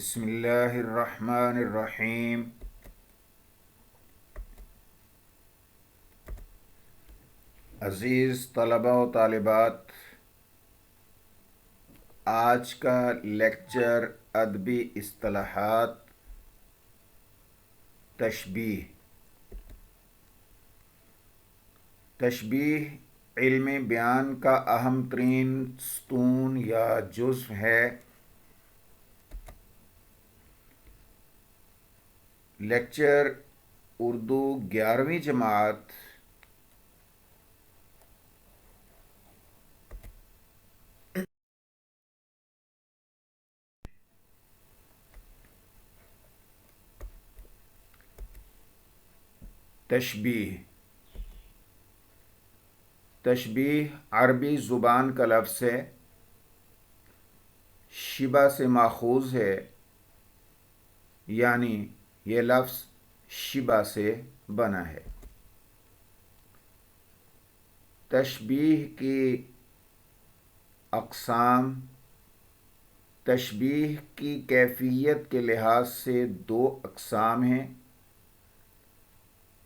بسم اللہ الرحمن الرحیم۔ عزیز طلباء و طالبات، آج کا لیکچر ادبی اصطلاحات تشبیہ۔ تشبیہ علم بیان کا اہم ترین ستون یا جزو ہے۔ لیکچر اردو 11ویں جماعت تشبیہ۔ تشبیہ عربی زبان کا لفظ ہے، شبہ سے ماخوذ ہے، یعنی یہ لفظ شبہ سے بنا ہے۔ تشبیہ کی اقسام۔ تشبیہ کی کیفیت کے لحاظ سے دو اقسام ہیں،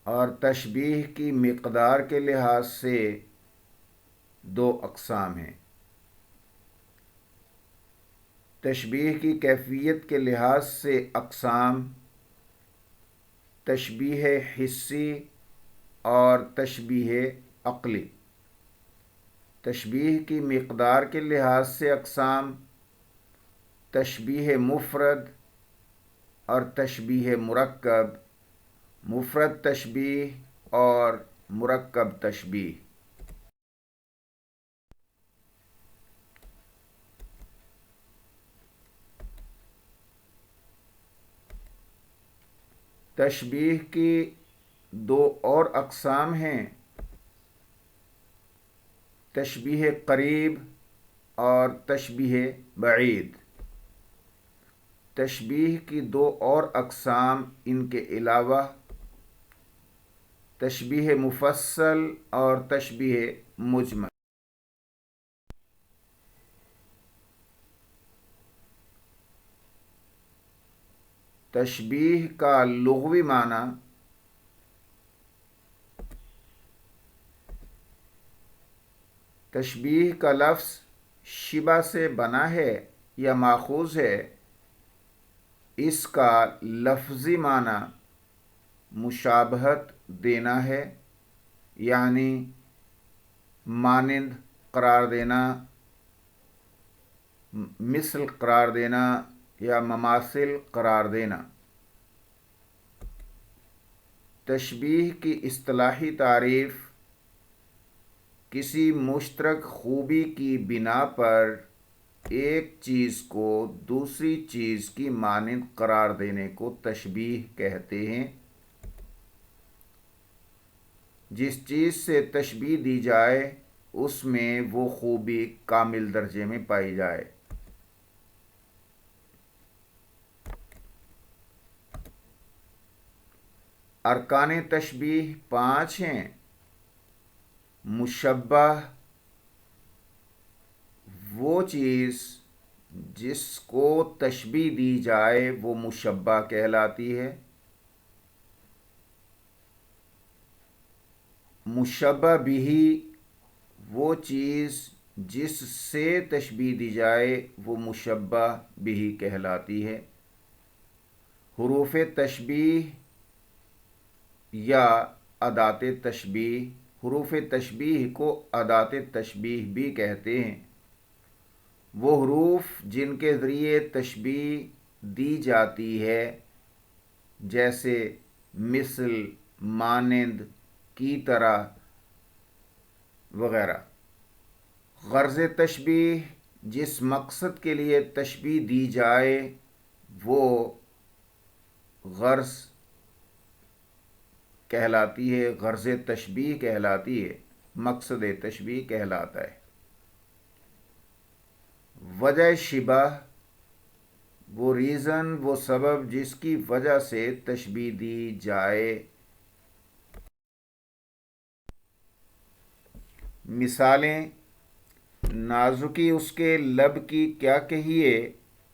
اور تشبیہ کی مقدار کے لحاظ سے دو اقسام ہیں۔ تشبیہ کی کیفیت کے لحاظ سے اقسام: تشبیہ حسی اور تشبیہ عقلی۔ تشبیہ کی مقدار کے لحاظ سے اقسام: تشبیہ مفرد اور تشبیہ مرکب، مفرد تشبیہ اور مرکب تشبیہ۔ تشبیہ کی دو اور اقسام ہیں: تشبیہ قریب اور تشبیہ بعید۔ تشبیہ کی دو اور اقسام ان کے علاوہ تشبیہ مفصل اور تشبیہ مجمل۔ تشبیہ کا لغوی معنی تشبیہ کا لفظ شبہ سے بنا ہے یا ماخوذ ہے، اس کا لفظی معنی مشابہت دینا ہے، یعنی مانند قرار دینا، مثل قرار دینا یا مماثل قرار دینا۔ تشبیہ کی اصطلاحی تعریف: کسی مشترک خوبی کی بنا پر ایک چیز کو دوسری چیز کی مانند قرار دینے کو تشبیہ کہتے ہیں۔ جس چیز سے تشبیہ دی جائے اس میں وہ خوبی کامل درجے میں پائی جائے۔ ارکان تشبیہ 5 ہیں: مشبہ، وہ چیز جس کو تشبیہ دی جائے وہ مشبہ کہلاتی ہے۔ مشبہ بہ، وہ چیز جس سے تشبیہ دی جائے وہ مشبہ بہ کہلاتی ہے۔ حروف تشبیہ یا ادات تشبیہ، حروف تشبیہ کو ادات تشبیہ بھی کہتے ہیں۔ وہ حروف جن کے ذریعے تشبیہ دی جاتی ہے، جیسے مثل، مانند، کی طرح وغیرہ۔ غرض تشبیہ: جس مقصد کے لیے تشبیہ دی جائے وہ غرض کہلاتی ہے، غرض تشبیہ کہلاتی ہے، مقصد تشبیہ کہلاتا ہے۔ وجہ شبہ: وہ ریزن، وہ سبب جس کی وجہ سے تشبیہ دی جائے۔ مثالیں: نازکی اس کے لب کی کیا کہیے،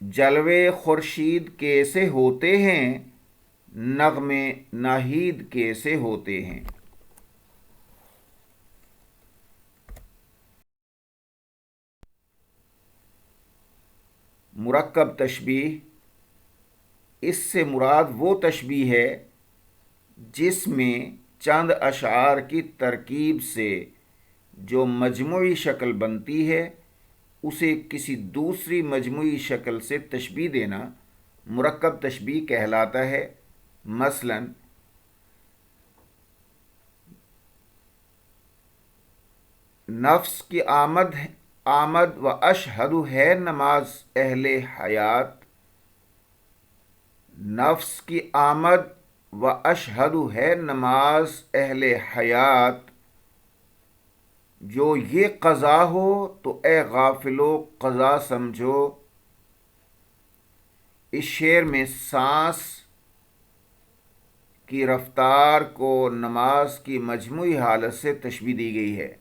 جلوے خورشید کیسے ہوتے ہیں، نغمے ناہید کیسے ہوتے ہیں۔ مرکب تشبیہ، اس سے مراد وہ تشبیہ ہے جس میں چند اشعار کی ترکیب سے جو مجموعی شکل بنتی ہے اسے کسی دوسری مجموعی شکل سے تشبیہ دینا مرکب تشبیہ کہلاتا ہے۔ مثلا نفس کی آمد و اشہد ہے نماز اہل حیات، نفس کی آمد و اشہد ہے نماز اہل حیات، جو یہ قضا ہو تو اے غافلو قضا سمجھو۔ اس شعر میں سانس کی رفتار کو نماز کی مجموعی حالت سے تشبیہ دی گئی ہے۔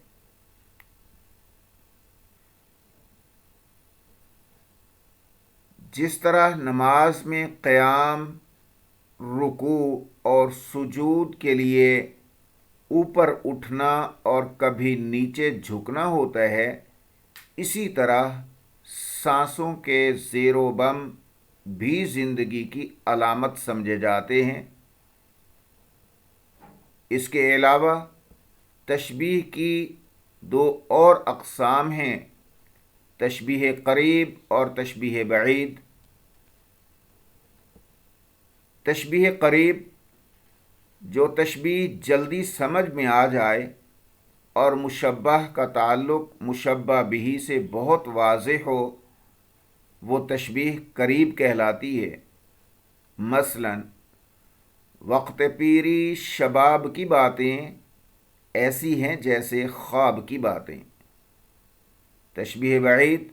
جس طرح نماز میں قیام، رکوع اور سجود کے لیے اوپر اٹھنا اور کبھی نیچے جھکنا ہوتا ہے، اسی طرح سانسوں کے زیر و بم بھی زندگی کی علامت سمجھے جاتے ہیں۔ اس کے علاوہ تشبیہ کی دو اور اقسام ہیں، تشبیہ قریب اور تشبیہ بعید۔ تشبیہ قریب، جو تشبیہ جلدی سمجھ میں آ جائے اور مشبہ کا تعلق مشبہ بہ سے بہت واضح ہو، وہ تشبیہ قریب کہلاتی ہے۔ مثلا وقت پیری شباب کی باتیں ایسی ہیں جیسے خواب کی باتیں۔ تشبیہ بعید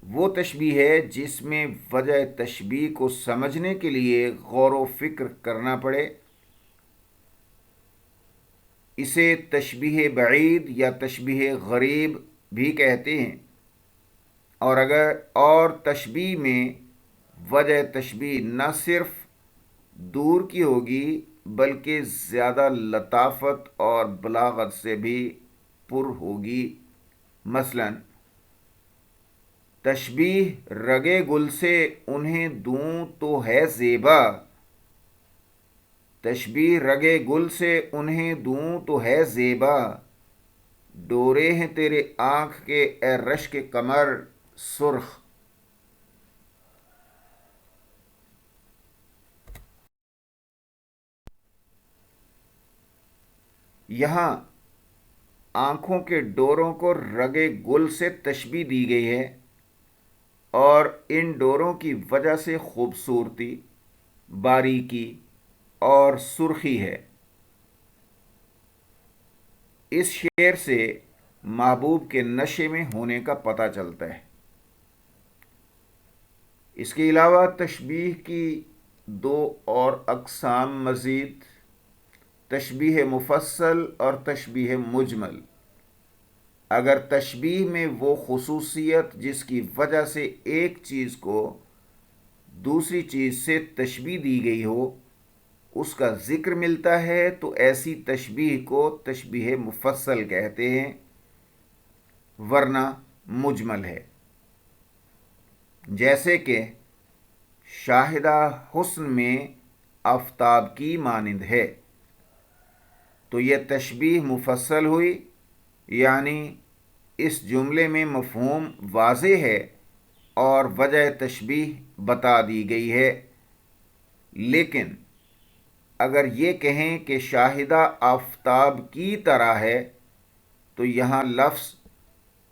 وہ تشبیہ ہے جس میں وجہ تشبیہ کو سمجھنے کے لیے غور و فکر کرنا پڑے، اسے تشبیہ بعید یا تشبیہ غریب بھی کہتے ہیں۔ اور تشبیہ میں وجہ تشبیہ نہ صرف دور کی ہوگی بلکہ زیادہ لطافت اور بلاغت سے بھی پر ہوگی۔ مثلا تشبیہ رگے گل سے انہیں دوں تو ہے زیبا، تشبیہ رگے گل سے انہیں دوں تو ہے زیبا، ڈورے ہیں تیرے آنکھ کے اے رشک کمر سرخ۔ یہاں آنکھوں کے ڈوروں کو رگے گل سے تشبیہ دی گئی ہے اور ان ڈوروں کی وجہ سے خوبصورتی، باریکی اور سرخی ہے۔ اس شعر سے محبوب کے نشے میں ہونے کا پتہ چلتا ہے۔ اس کے علاوہ تشبیہ کی دو اور اقسام مزید، تشبیہ مفصل اور تشبیہ مجمل۔ اگر تشبیہ میں وہ خصوصیت جس کی وجہ سے ایک چیز کو دوسری چیز سے تشبیہ دی گئی ہو اس کا ذکر ملتا ہے تو ایسی تشبیہ کو تشبیہ مفصل کہتے ہیں، ورنہ مجمل ہے۔ جیسے کہ شاہدہ حسن میں آفتاب کی مانند ہے، تو یہ تشبیہ مفصل ہوئی، یعنی اس جملے میں مفہوم واضح ہے اور وجہ تشبیہ بتا دی گئی ہے۔ لیکن اگر یہ کہیں کہ شاہدہ آفتاب کی طرح ہے تو یہاں لفظ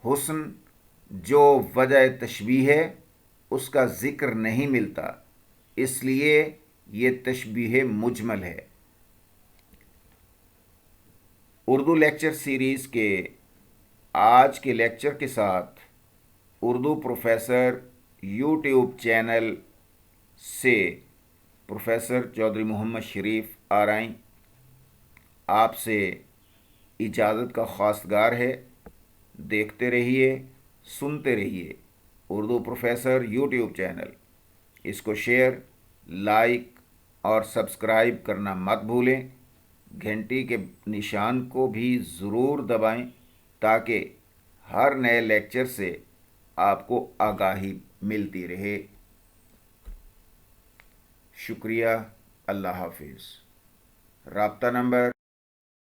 حسن جو وجہ تشبیہ ہے اس کا ذکر نہیں ملتا، اس لیے یہ تشبیہ مجمل ہے۔ اردو لیکچر سیریز کے آج کے لیکچر کے ساتھ اردو پروفیسر یوٹیوب چینل سے پروفیسر چودھری محمد شریف آرائیں آپ سے اجازت کا خواستگار ہے۔ دیکھتے رہیے، سنتے رہیے۔ اردو پروفیسر یوٹیوب چینل، اس کو شیئر، لائک اور سبسکرائب کرنا مت بھولیں۔ گھنٹی کے نشان کو بھی ضرور دبائیں تاکہ ہر نئے لیکچر سے آپ کو آگاہی ملتی رہے۔ شکریہ۔ اللہ حافظ۔ رابطہ نمبر